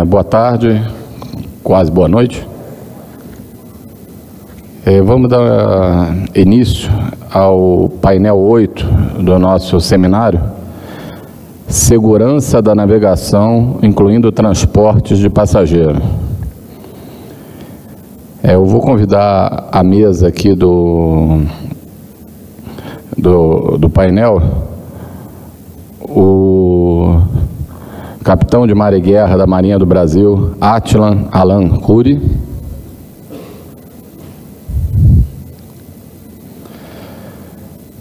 Boa tarde, quase boa noite. Vamos dar início ao painel 8 do nosso seminário, Segurança da Navegação, incluindo transportes de passageiros. Eu vou convidar a mesa aqui do painel, o capitão de mar e guerra da Marinha do Brasil, Attilan Alan Khoury.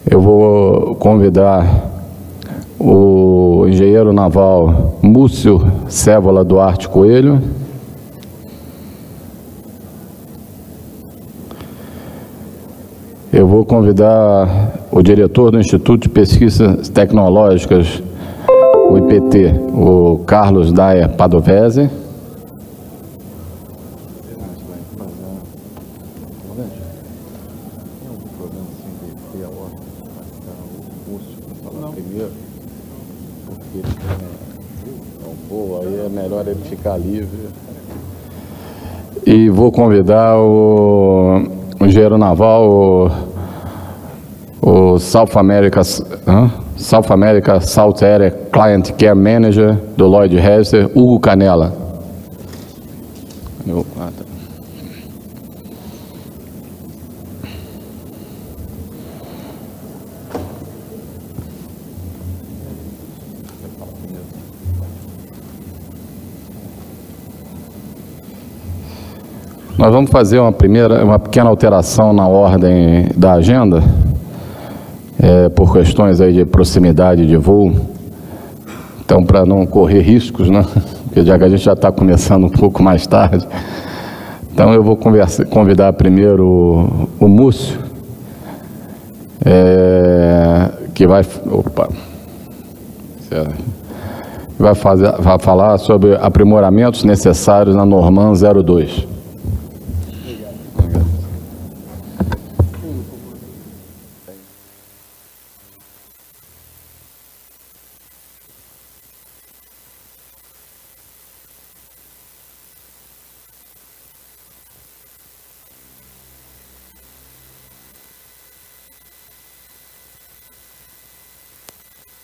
Eu vou convidar o engenheiro naval Múcio Cévola Duarte Coelho. Eu vou convidar o diretor do Instituto de Pesquisas Tecnológicas, o IPT, o Carlos Daia Padovese. Aí é melhor ele ficar livre. E vou convidar o engenheiro naval, o South America South Area Client Care Manager do Lloyd Hester, Hugo Canella. Nós vamos fazer uma pequena alteração na ordem da agenda, por questões aí de proximidade de voo. Então, para não correr riscos, né? Porque já que a gente já está começando um pouco mais tarde. Então, eu vou convidar primeiro o Múcio, que vai falar sobre aprimoramentos necessários na Norman 02.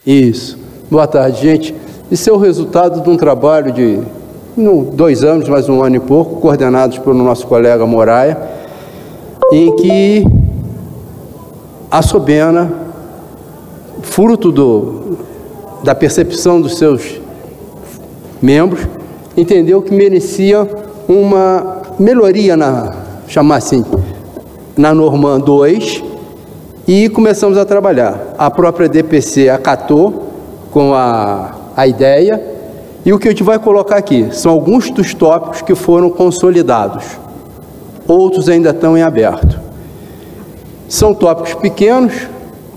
Isso. Boa tarde, gente. Isso é o resultado de um trabalho de 2 anos, mais 1 ano e pouco, coordenados pelo nosso colega Moraia, em que a Sobena, fruto da percepção dos seus membros, entendeu que merecia uma melhoria chamar assim, na Norman 2, e começamos a trabalhar. A própria DPC acatou com a ideia, e o que a gente vai colocar aqui são alguns dos tópicos que foram consolidados, outros ainda estão em aberto. São tópicos pequenos,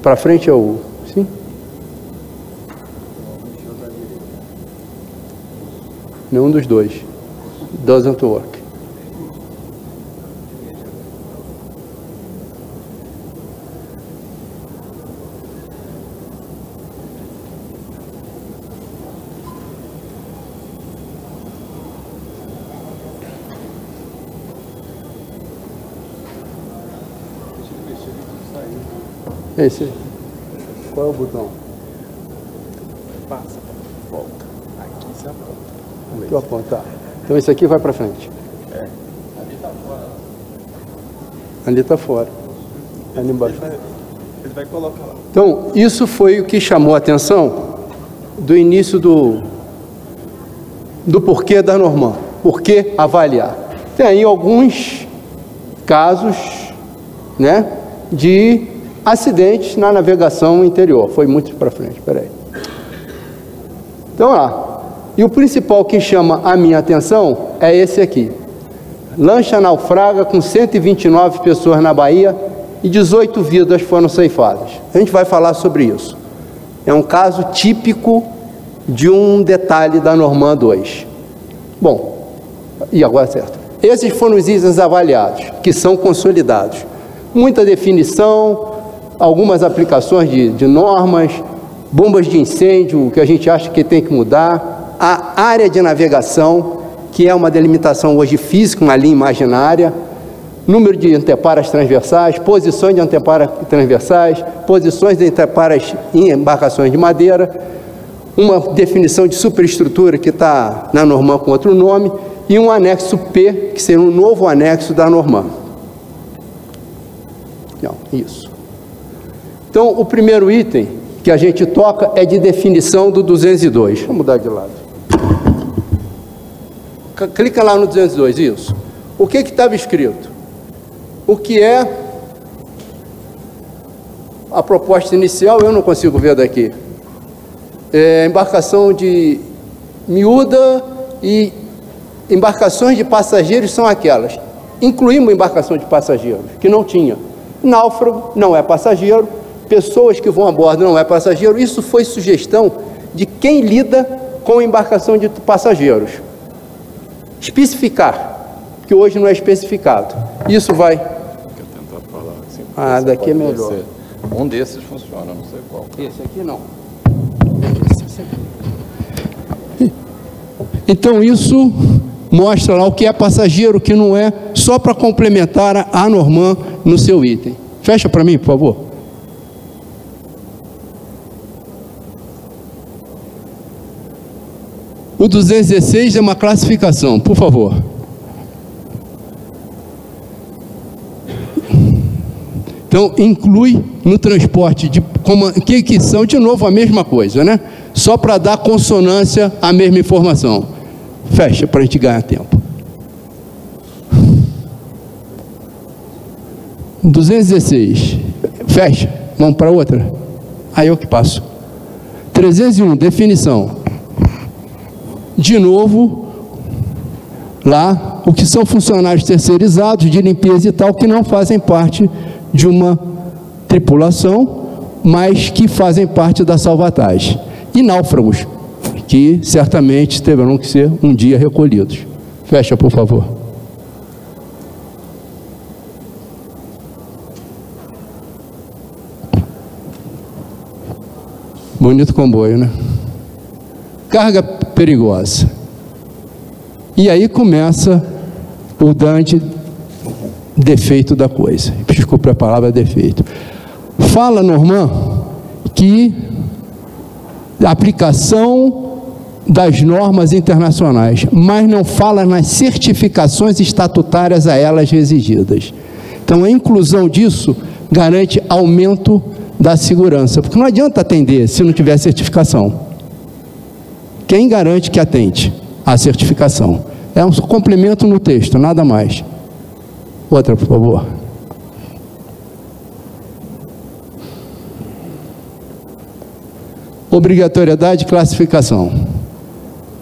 para frente é o... Sim? Nenhum dos dois. Doesn't work. Esse aí. Qual é o botão? Passa, volta. Aqui você aponta. Aqui eu apontar. Então esse aqui vai para frente. Ali está fora. Ali está fora. Ali embaixo. Ele vai colocar lá. Então, isso foi o que chamou a atenção do início do porquê da Norman. Por que avaliar? Tem aí alguns casos, né, de acidentes na navegação interior. Foi muito para frente, espera aí. Então, lá. E o principal que chama a minha atenção é esse aqui. Lancha naufraga com 129 pessoas na Bahia e 18 vidas foram ceifadas. A gente vai falar sobre isso. É um caso típico de um detalhe da Norman 2. Bom, e agora certo. Esses foram os itens avaliados, que são consolidados. Muita definição, algumas aplicações de normas, bombas de incêndio, que a gente acha que tem que mudar, a área de navegação, que é uma delimitação hoje física, uma linha imaginária, número de anteparas transversais, posições de anteparas transversais, posições de anteparas em embarcações de madeira, uma definição de superestrutura que está na Normand com outro nome, e um anexo P, que seria um novo anexo da Normand. Não, isso. Então, o primeiro item que a gente toca é de definição do 202. Vou mudar de lado. Clica lá no 202, isso. O que estava escrito? O que é a proposta inicial, eu não consigo ver daqui. Embarcação de miúda e embarcações de passageiros são aquelas. Incluímos embarcação de passageiros, que não tinha. Náufrago não é passageiro, pessoas que vão a bordo não é passageiro. Isso foi sugestão de quem lida com embarcação de passageiros. Especificar, que hoje não é especificado. Isso vai... Quer tentar falar assim, daqui é melhor. Um desses funciona, não sei qual. Esse aqui não. Esse aqui. Então isso mostra lá o que é passageiro, o que não é, só para complementar a Normand no seu item. Fecha para mim, por favor. O 216 é uma classificação, por favor. Então, inclui no transporte de que são, de novo, a mesma coisa, né? Só para dar consonância à mesma informação. Fecha para a gente ganhar tempo. 216. Fecha. Vamos para outra? Aí eu que passo. 301, definição. De novo, lá, o que são funcionários terceirizados de limpeza e tal, que não fazem parte de uma tripulação, mas que fazem parte da salvatagem. E náufragos, que certamente terão que ser um dia recolhidos. Fecha, por favor. Bonito comboio, né? Carga perigosa. E aí começa o grande defeito da coisa. Desculpe a palavra defeito. Fala Normand que a aplicação das normas internacionais, mas não fala nas certificações estatutárias a elas exigidas. Então a inclusão disso garante aumento da segurança, porque não adianta atender se não tiver certificação. Quem garante que atende? A certificação. É um complemento no texto, nada mais. Outra, por favor. Obrigatoriedade de classificação.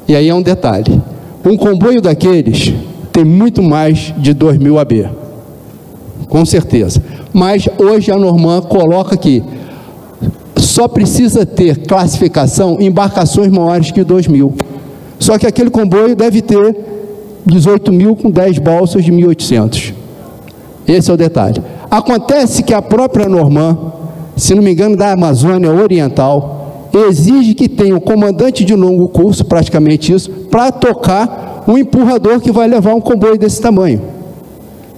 E aí é um detalhe. Um comboio daqueles tem muito mais de 2.000 AB. Com certeza. Mas hoje a Normand coloca que só precisa ter classificação em embarcações maiores que 2.000. Só que aquele comboio deve ter 18.000 com 10 balsas de 1.800. Esse é o detalhe. Acontece que a própria Normand, se não me engano, da Amazônia Oriental, exige que tenha um comandante de longo curso, praticamente isso, para tocar um empurrador que vai levar um comboio desse tamanho.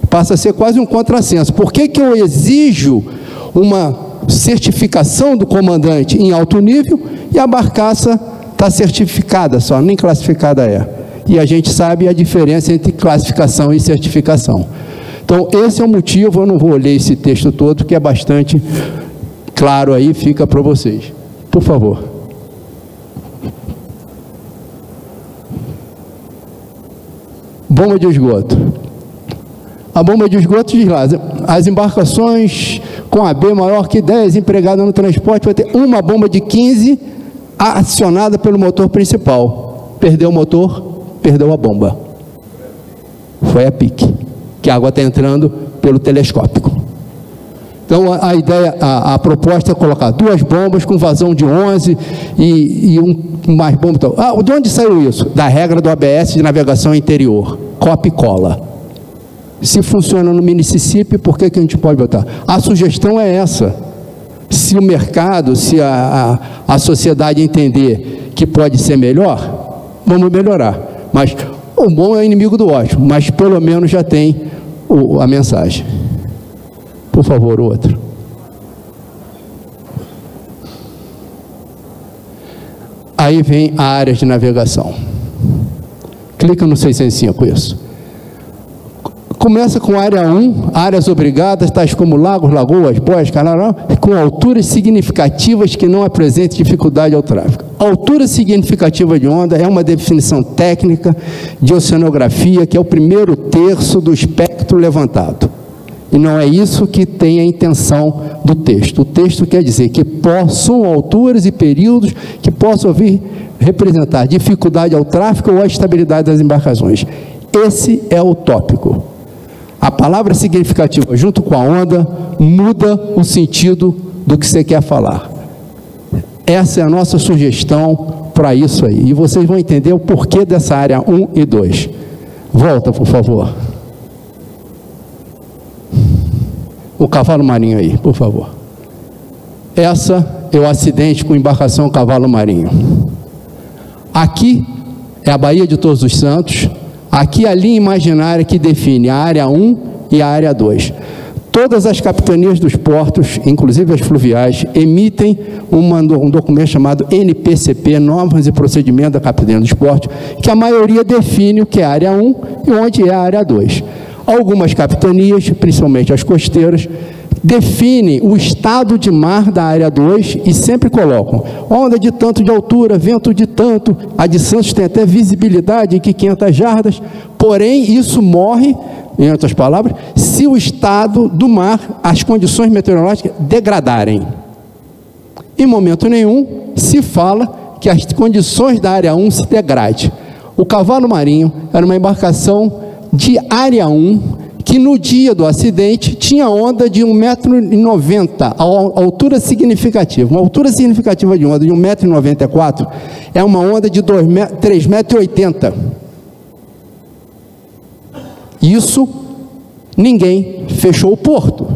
Passa a ser quase um contrassenso. Por que que eu exijo uma certificação do comandante em alto nível e a barcaça está certificada só, nem classificada é? E a gente sabe a diferença entre classificação e certificação. Então, esse é o motivo, eu não vou ler esse texto todo, que é bastante claro aí, fica para vocês. Por favor. Bomba de esgoto. A bomba de esgoto diz lá, as embarcações com AB maior que 10 empregadas no transporte vai ter uma bomba de 15 acionada pelo motor principal. Perdeu o motor, perdeu a bomba. Foi a pique, que a água está entrando pelo telescópico. Então a ideia, a proposta é colocar 2 bombas com vazão de 11 e mais bomba. De onde saiu isso? Da regra do ABS de navegação interior, copia e cola. Se funciona no Mississippi, por que que a gente pode botar? A sugestão é essa. Se o mercado, se a sociedade entender que pode ser melhor, vamos melhorar. Mas o bom é inimigo do ótimo, mas pelo menos já tem a mensagem. Por favor, outro. Aí vem a área de navegação. Clica no 605, isso. Começa com área 1, áreas obrigadas, tais como lagos, lagoas, boias, canal, com alturas significativas que não apresentem dificuldade ao tráfego. Altura significativa de onda é uma definição técnica de oceanografia, que é o primeiro terço do espectro levantado. E não é isso que tem a intenção do texto. O texto quer dizer que possuam alturas e períodos que possam vir representar dificuldade ao tráfego ou à estabilidade das embarcações. Esse é o tópico. A palavra significativa, junto com a onda, muda o sentido do que você quer falar. Essa é a nossa sugestão para isso aí. E vocês vão entender o porquê dessa área 1 e 2. Volta, por favor. O cavalo marinho aí, por favor. Essa é o acidente com embarcação cavalo marinho. Aqui é a Baía de Todos os Santos. Aqui a linha imaginária que define a área 1 e a área 2. Todas as capitanias dos portos, inclusive as fluviais, emitem um documento chamado NPCP, Normas e Procedimentos da Capitania dos Portos, que a maioria define o que é a área 1 e onde é a área 2. Algumas capitanias, principalmente as costeiras, definem o estado de mar da área 2 e sempre colocam onda de tanto de altura, vento de tanto. A de Santos tem até visibilidade de 500 jardas, porém isso morre, em outras palavras, se o estado do mar, as condições meteorológicas degradarem. Em momento nenhum se fala que as condições da área 1 se degradem. O cavalo marinho era uma embarcação de área 1, que no dia do acidente tinha onda de 1,90 m, a altura significativa. Uma altura significativa de onda de 1,94 m é uma onda de 3,80 m. Isso, ninguém fechou o porto.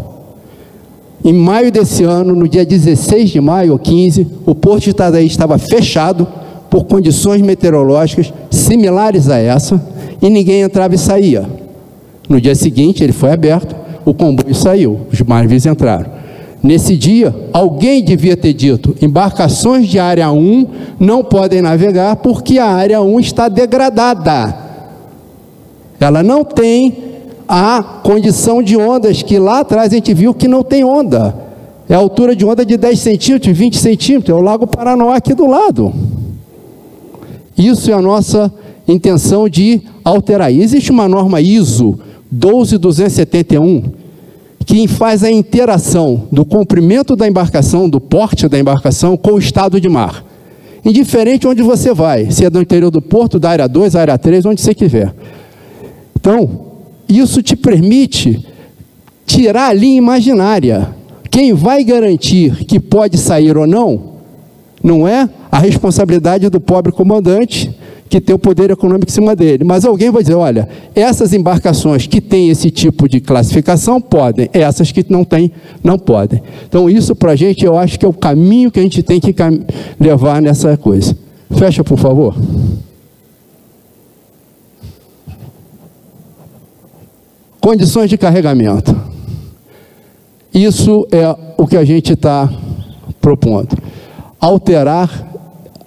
Em maio desse ano, no dia 16 de maio ou 15, o porto de Itajaí estava fechado por condições meteorológicas similares a essa, e ninguém entrava e saía. No dia seguinte, ele foi aberto, o comboio saiu, os navios entraram. Nesse dia, alguém devia ter dito: embarcações de área 1 não podem navegar porque a área 1 está degradada. Ela não tem a condição de ondas que lá atrás a gente viu que não tem onda. É a altura de onda de 10 centímetros, 20 centímetros, é o Lago Paranoá aqui do lado. Isso é a nossa intenção de alterar. Existe uma norma ISO 12271 que faz a interação do comprimento da embarcação, do porte da embarcação com o estado de mar. Indiferente onde você vai, se é do interior do porto, da área 2, área 3, onde você quiser. Então, isso te permite tirar a linha imaginária. Quem vai garantir que pode sair ou não é a responsabilidade do pobre comandante, que tem o poder econômico em cima dele. Mas alguém vai dizer: olha, essas embarcações que têm esse tipo de classificação podem, essas que não têm, não podem. Então isso para a gente, eu acho que é o caminho que a gente tem que levar nessa coisa. Fecha, por favor. Condições de carregamento. Isso é o que a gente está propondo. Alterar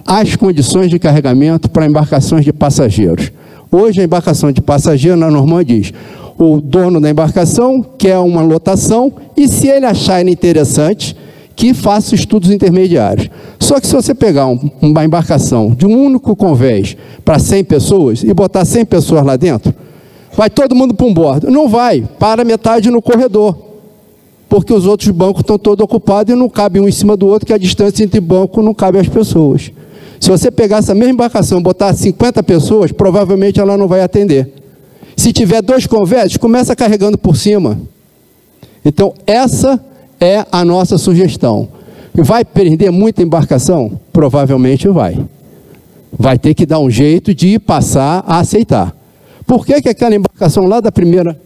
as condições de carregamento para embarcações de passageiros. Hoje a embarcação de passageiro, na norma diz: o dono da embarcação quer uma lotação e, se ele achar interessante, que faça estudos intermediários. Só que se você pegar uma embarcação de um único convés para 100 pessoas e botar 100 pessoas lá dentro, vai todo mundo para um bordo? Não vai, para metade no corredor, porque os outros bancos estão todos ocupados e não cabe um em cima do outro, que a distância entre banco não cabe às pessoas. Se você pegar essa mesma embarcação e botar 50 pessoas, provavelmente ela não vai atender. Se tiver 2 convés, começa carregando por cima. Então, essa é a nossa sugestão. Vai perder muita embarcação? Provavelmente vai. Vai ter que dar um jeito de passar a aceitar. Por que aquela embarcação lá da primeira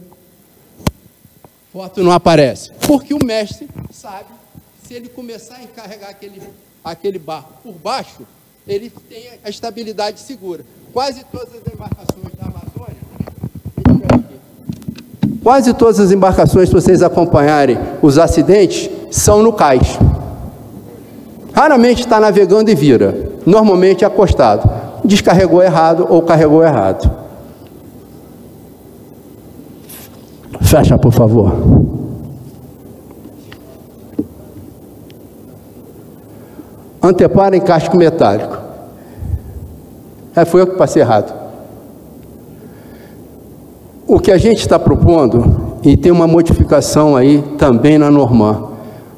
foto não aparece? Porque o mestre sabe, se ele começar a encarregar aquele barco por baixo, ele tem a estabilidade segura. Quase todas as embarcações da Amazônia, quase todas as embarcações, se vocês acompanharem os acidentes, são no cais. Raramente está navegando e vira, normalmente é acostado. Descarregou errado ou carregou errado. Fecha, por favor. Anteparo em casco metálico. Foi eu que passei errado. O que a gente está propondo, e tem uma modificação aí também na Norman,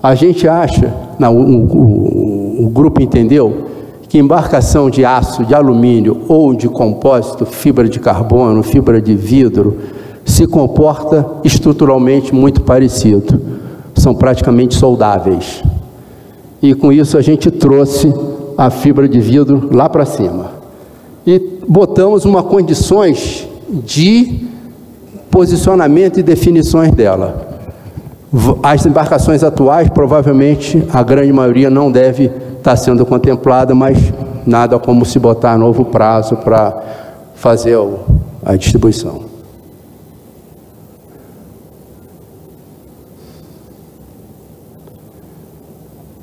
a gente acha, o grupo entendeu, que embarcação de aço, de alumínio ou de compósito, fibra de carbono, fibra de vidro, se comporta estruturalmente muito parecido. São praticamente soldáveis. E com isso a gente trouxe a fibra de vidro lá para cima. E botamos uma condições de posicionamento e definições dela. As embarcações atuais, provavelmente, a grande maioria não deve estar sendo contemplada, mas nada como se botar novo prazo para fazer a distribuição.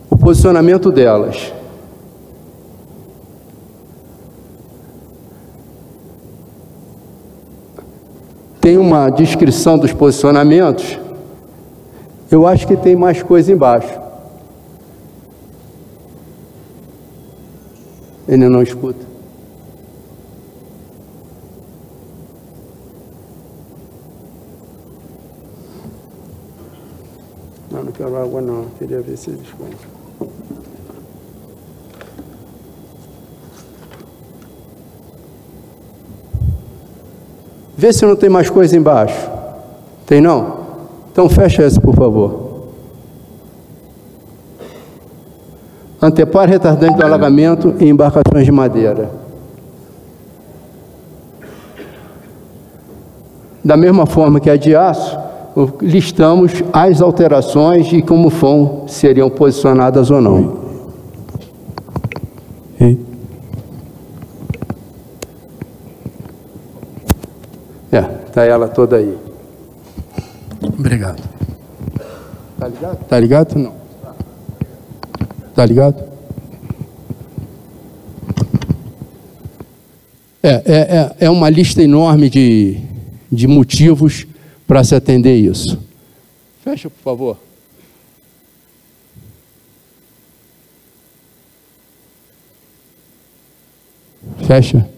O posicionamento delas. Tem uma descrição dos posicionamentos. Eu acho que tem mais coisa embaixo. Ele não escuta. Não quero água não. Queria ver se eles contam. Vê se não tem mais coisa embaixo. Tem não? Então fecha essa, por favor. Anteparo retardante do alagamento em embarcações de madeira. Da mesma forma que a de aço, listamos as alterações e como seriam posicionadas ou não. Está ela toda aí. Obrigado. Tá ligado? Tá ligado? Não. Tá ligado? É uma lista enorme de motivos para se atender isso. Fecha, por favor. Fecha.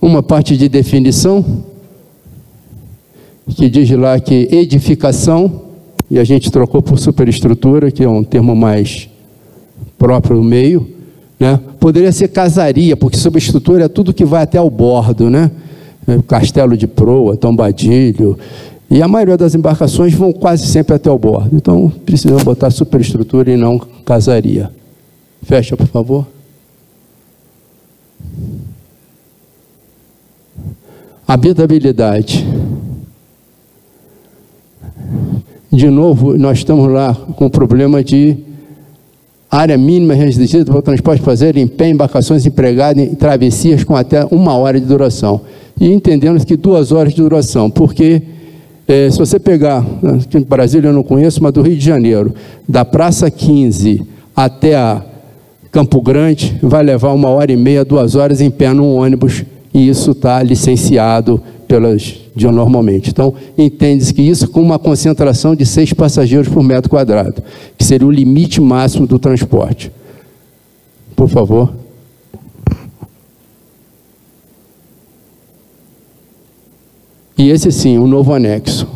Uma parte de definição, que diz lá que edificação, e a gente trocou por superestrutura, que é um termo mais próprio no meio, né? Poderia ser casaria, porque superestrutura é tudo que vai até o bordo, né? Castelo de proa, tombadilho, e a maioria das embarcações vão quase sempre até o bordo. Então, precisamos botar superestrutura e não casaria. Fecha, por favor. Habitabilidade. De novo, nós estamos lá com o problema de área mínima restringida para o transporte de passageiros em pé, embarcações empregadas em travessias com até 1 hora de duração. E entendemos que 2 horas de duração, porque se você pegar, aqui no Brasil eu não conheço, mas do Rio de Janeiro, da Praça 15 até a Campo Grande, vai levar 1h30, 2 horas em pé num ônibus, e isso está licenciado normalmente. Então, entende-se que isso com uma concentração de 6 passageiros por metro quadrado, que seria o limite máximo do transporte. Por favor. E esse sim, o novo anexo.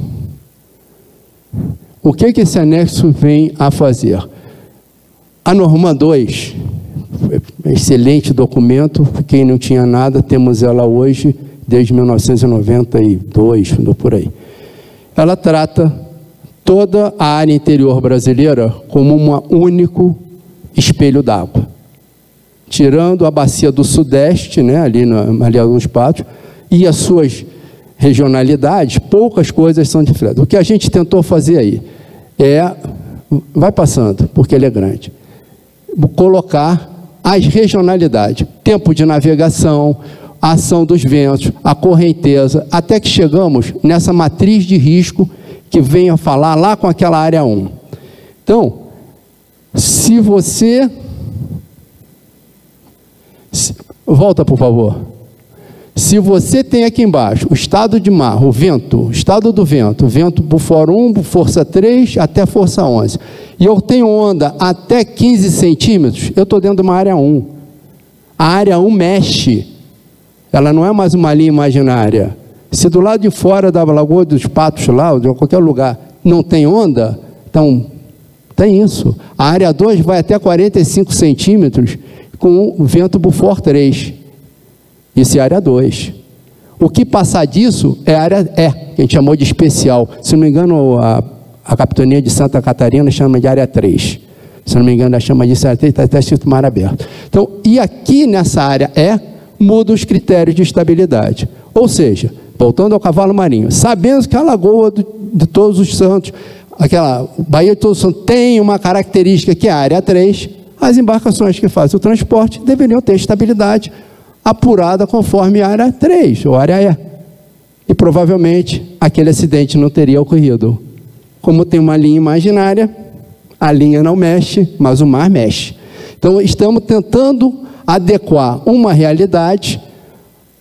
O que esse anexo vem a fazer? A Norman 2, excelente documento, quem não tinha nada, temos ela hoje, desde 1992, por aí. Ela trata toda a área interior brasileira como um único espelho d'água. Tirando a bacia do Sudeste, né, ali nos pátios, e as suas regionalidades, poucas coisas são diferentes. O que a gente tentou fazer aí é vai passando, porque ele é grande. Colocar as regionalidades, tempo de navegação, a ação dos ventos, a correnteza, até que chegamos nessa matriz de risco que vem a falar lá com aquela área 1. Então, se você... Volta, por favor. Se você tem aqui embaixo o estado de mar, o vento, estado do vento, vento Bufor 1, força 3 até força 11, e eu tenho onda até 15 centímetros, eu estou dentro de uma área 1. A área 1 mexe, ela não é mais uma linha imaginária. Se do lado de fora da Lagoa dos Patos, lá, ou de qualquer lugar, não tem onda, então tem isso. A área 2 vai até 45 centímetros com o vento Bufor 3. Isso é área 2. O que passar disso é a área E, que a gente chamou de especial. Se não me engano, a capitania de Santa Catarina chama de área 3. Se não me engano, ela chama disso área 3, está até escrito mar aberto. Então, e aqui nessa área E, mudam os critérios de estabilidade. Ou seja, voltando ao cavalo marinho, sabendo que a Lagoa de Todos os Santos, aquela Baía de Todos os Santos, tem uma característica que é a área 3, as embarcações que fazem o transporte deveriam ter estabilidade apurada conforme a área 3, ou área E. E provavelmente aquele acidente não teria ocorrido. Como tem uma linha imaginária, a linha não mexe, mas o mar mexe. Então estamos tentando adequar uma realidade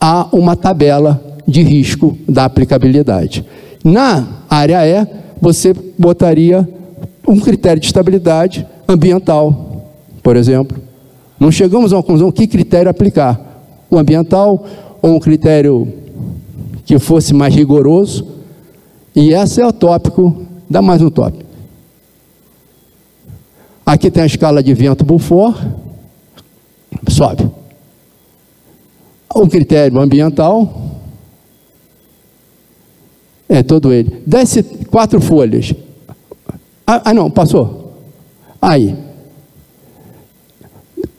a uma tabela de risco da aplicabilidade. Na área E, você botaria um critério de estabilidade ambiental, por exemplo. Não chegamos a uma conclusão que critério aplicar. O ambiental ou um critério que fosse mais rigoroso. E esse é o tópico, dá mais um tópico. Aqui tem a escala de vento Bufor, sobe. O critério ambiental, é todo ele. Desce 4 folhas. Não, passou. Aí.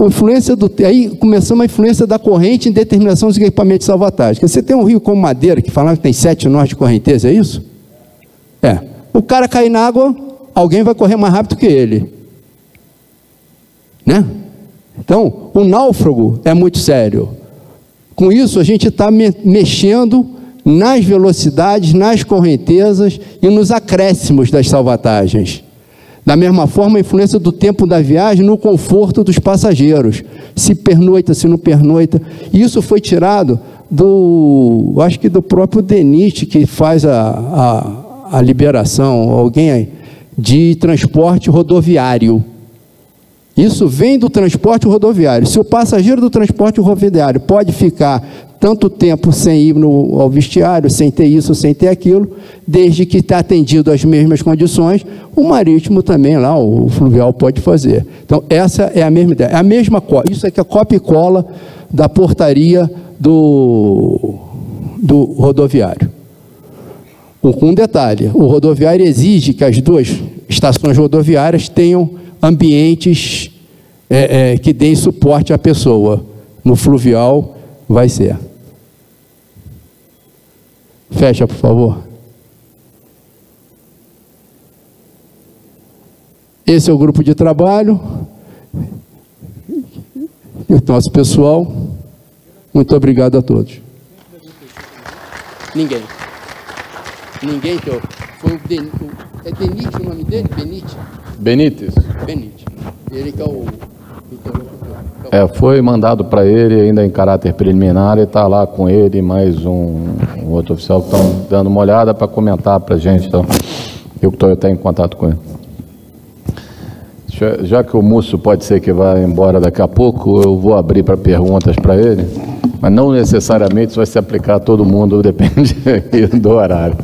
Influência aí começamos a influência da corrente em determinação dos equipamentos de salvatagem. Você tem um rio como Madeira, que falava que tem 7 nós de correnteza, é isso? É. O cara cair na água, alguém vai correr mais rápido que ele. Né? Então, o náufrago é muito sério. Com isso, a gente está mexendo nas velocidades, nas correntezas e nos acréscimos das salvatagens. Da mesma forma, a influência do tempo da viagem no conforto dos passageiros. Se pernoita, se não pernoita. Isso foi tirado acho que do próprio DENIT, que faz a liberação, alguém aí, de transporte rodoviário. Isso vem do transporte rodoviário. Se o passageiro do transporte rodoviário pode ficar tanto tempo sem ir ao vestiário, sem ter isso, sem ter aquilo, desde que está atendido às mesmas condições, o marítimo também lá, o fluvial pode fazer. Então, essa é a mesma ideia. É a mesma coisa. Isso aqui é cópia e cola da portaria do rodoviário. Com um detalhe, o rodoviário exige que as 2 estações rodoviárias tenham ambientes que deem suporte à pessoa. No fluvial vai ser. Fecha, por favor. Esse é o grupo de trabalho. E o nosso pessoal. Muito obrigado a todos. Ninguém que eu... Foi o é Denit o nome dele? Benítez. Ele que é o... Foi mandado para ele ainda em caráter preliminar e está lá com ele mais um outro oficial que estão dando uma olhada para comentar para a gente. Então, eu estou até em contato com ele. Já que o Múcio pode ser que vá embora daqui a pouco, eu vou abrir para perguntas para ele, mas não necessariamente isso vai se aplicar a todo mundo, depende do horário.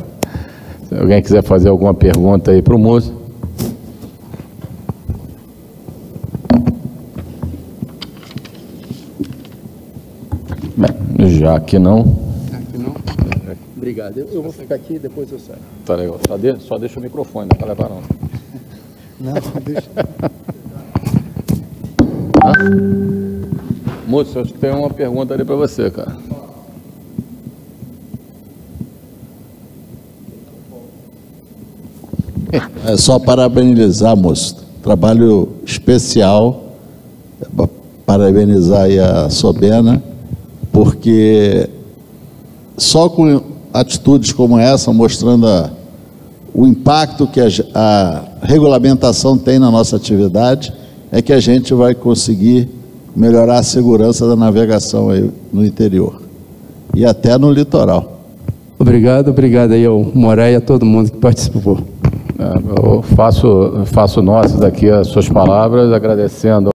Se alguém quiser fazer alguma pergunta aí para o Múcio. Já que não. Aqui não? Obrigado. Eu vou ficar aqui e depois eu saio. Tá legal. Só deixa o microfone, não é para levar não. Não, deixa. Moço, acho que tem uma pergunta ali para você, cara. É só parabenizar, moço. Trabalho especial. Parabenizar aí a Sobena, porque só com atitudes como essa, mostrando o impacto que a regulamentação tem na nossa atividade, é que a gente vai conseguir melhorar a segurança da navegação aí no interior e até no litoral. Obrigado aí ao Moré e a todo mundo que participou. Eu faço nossas aqui as suas palavras, agradecendo